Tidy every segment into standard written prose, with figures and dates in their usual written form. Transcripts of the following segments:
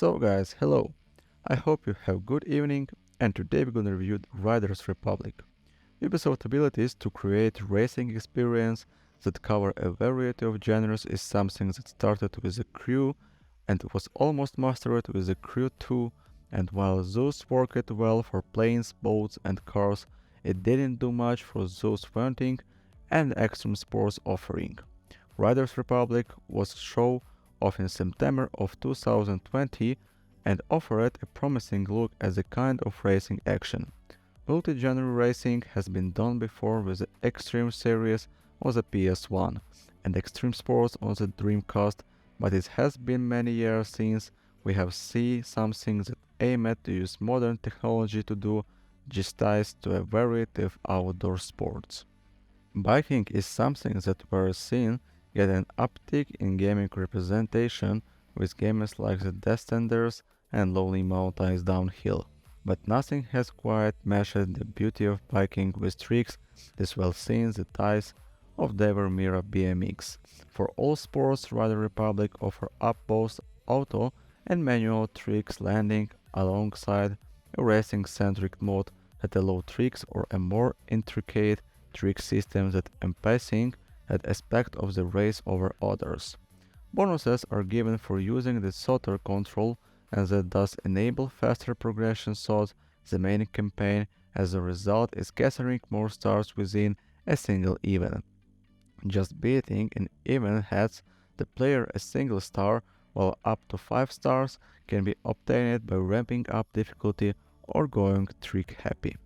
So guys, hello. I hope you have good evening and today we're gonna review Riders Republic. Ubisoft's abilities to create racing experience that cover a variety of genres is something that started with the crew and was almost mastered with the crew 2, and while those worked well for planes, boats and cars, it didn't do much for those fronting and extreme sports offering. Riders Republic was shown off in September of 2020 and offered a promising look at the kind of racing action. Multi-genre racing has been done before with the Extreme series on the PS1 and Extreme Sports on the Dreamcast, but it has been many years since we have seen something that aimed to use modern technology to do justice to a variety of outdoor sports. Biking is something that we're seeing get an uptick in gaming representation with games like the Descenders and Lonely Mountains Downhill, but nothing has quite matched the beauty of biking with tricks this well seen the ties of Devil Mira BMX. For all sports, Rider Republic offer up both auto and manual tricks landing alongside a racing-centric mode that allow tricks or a more intricate trick system that emphasizing that aspect of the race over others. Bonuses are given for using the sauter control and that does enable faster progression throughout the main campaign as a result is gathering more stars within a single event. Just beating an event has the player a single star while up to 5 stars can be obtained by ramping up difficulty or going trick happy.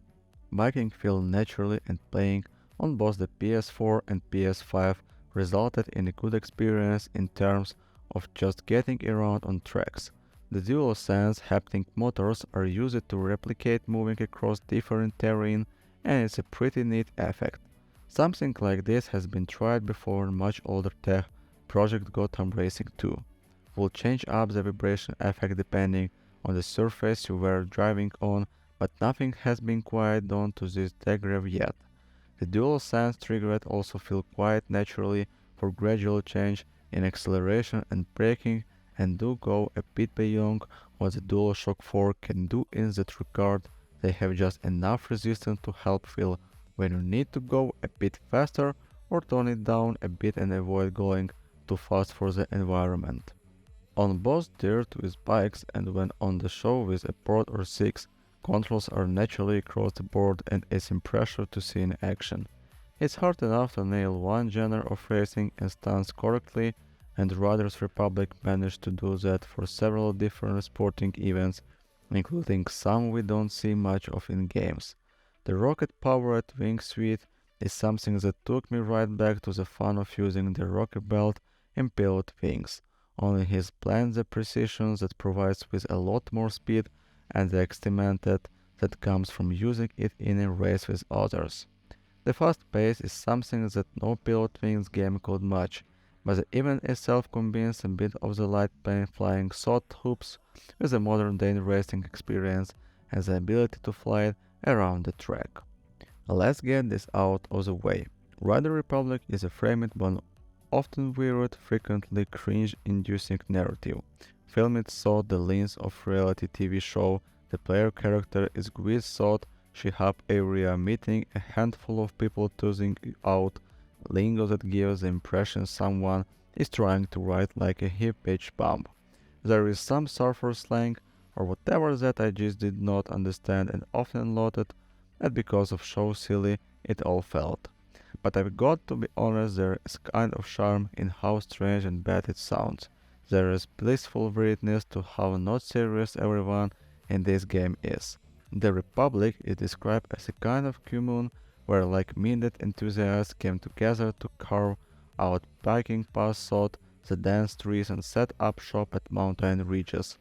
Biking feels naturally and playing on both the PS4 and PS5 resulted in a good experience in terms of just getting around on tracks. The DualSense haptic motors are used to replicate moving across different terrain and it's a pretty neat effect. Something like this has been tried before in much older tech, Project Gotham Racing 2. Will change up the vibration effect depending on the surface you were driving on, but nothing has been quite done to this degree yet. The DualSense triggered also feel quite naturally for gradual change in acceleration and braking and do go a bit beyond what the DualShock 4 can do in that regard. They have just enough resistance to help feel when you need to go a bit faster or tone it down a bit and avoid going too fast for the environment. On both dirt with bikes and when on the show with a port or 6, controls are naturally across the board and it's impressive to see in action. It's hard enough to nail one genre of racing and stunts correctly, and Riders Republic managed to do that for several different sporting events, including some we don't see much of in games. The rocket-powered wingsuit is something that took me right back to the fun of using the rocket belt impelled wings. Only his blends the precision that provides with a lot more speed and the excitement that comes from using it in a race with others. The fast pace is something that no Pilot Wings game could match, but the event itself combines a bit of the light plane flying shot hoops with a modern day racing experience and the ability to fly around the track. Let's get this out of the way. Rider Republic is a framed but often weird, frequently cringe-inducing narrative. Filmed through the lens of reality TV show, the player character is Grease thought she hub area meeting a handful of people tossing out lingo that gives the impression someone is trying to write like a hip pitch bomb. There is some surfer slang or whatever that I just did not understand and often loaded at because of how silly it all felt. But I've got to be honest, there is kind of charm in how strange and bad it sounds. There is blissful weirdness to how not serious everyone in this game is. The Republic is described as a kind of commune where like-minded enthusiasts came together to carve out biking paths through the dense trees and set up shop at mountain ridges.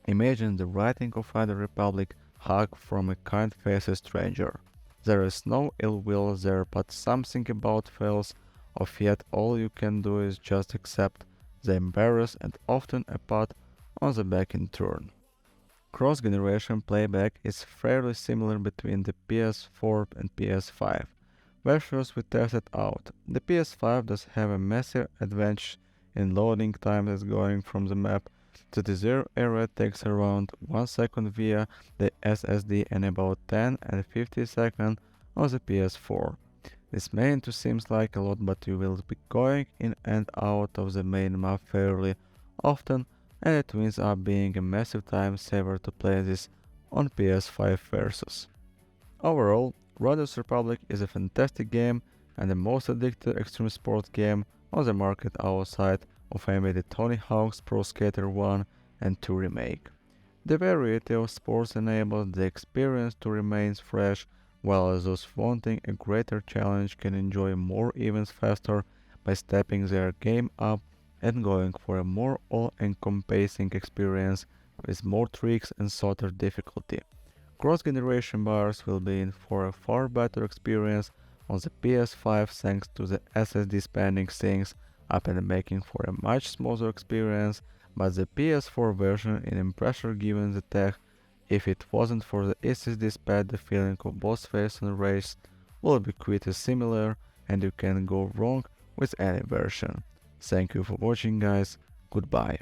Imagine the writing of the Republic hug from a kind-faced stranger. There is no ill will there, but something about feels of yet all you can do is just accept the embarrassed and often a pat on the back in turn. Cross-generation playback is fairly similar between the PS4 and PS5. Versions we tested out. The PS5 does have a massive advantage in loading time that's going from the map The dessert area takes around 1 second via the SSD and about 10 and 50 seconds on the PS4. This may seem like a lot, but you will be going in and out of the main map fairly often, and it ends up being a massive time saver to play this on PS5 versus. Overall, Riders Republic is a fantastic game and the most addictive extreme sport game on the market outside of maybe the Tony Hawk's Pro Skater 1 and 2 remake. The variety of sports enables the experience to remain fresh, while those wanting a greater challenge can enjoy more events faster by stepping their game up and going for a more all-encompassing experience with more tricks and shorter difficulty. Cross-generation buyers will be in for a far better experience on the PS5 thanks to the SSD spending things up and making for a much smoother experience, but the PS4 version in pressure given the tech, if it wasn't for the SSD pad, the feeling of both face and race will be quite similar and you can go wrong with any version. Thank you for watching guys, goodbye.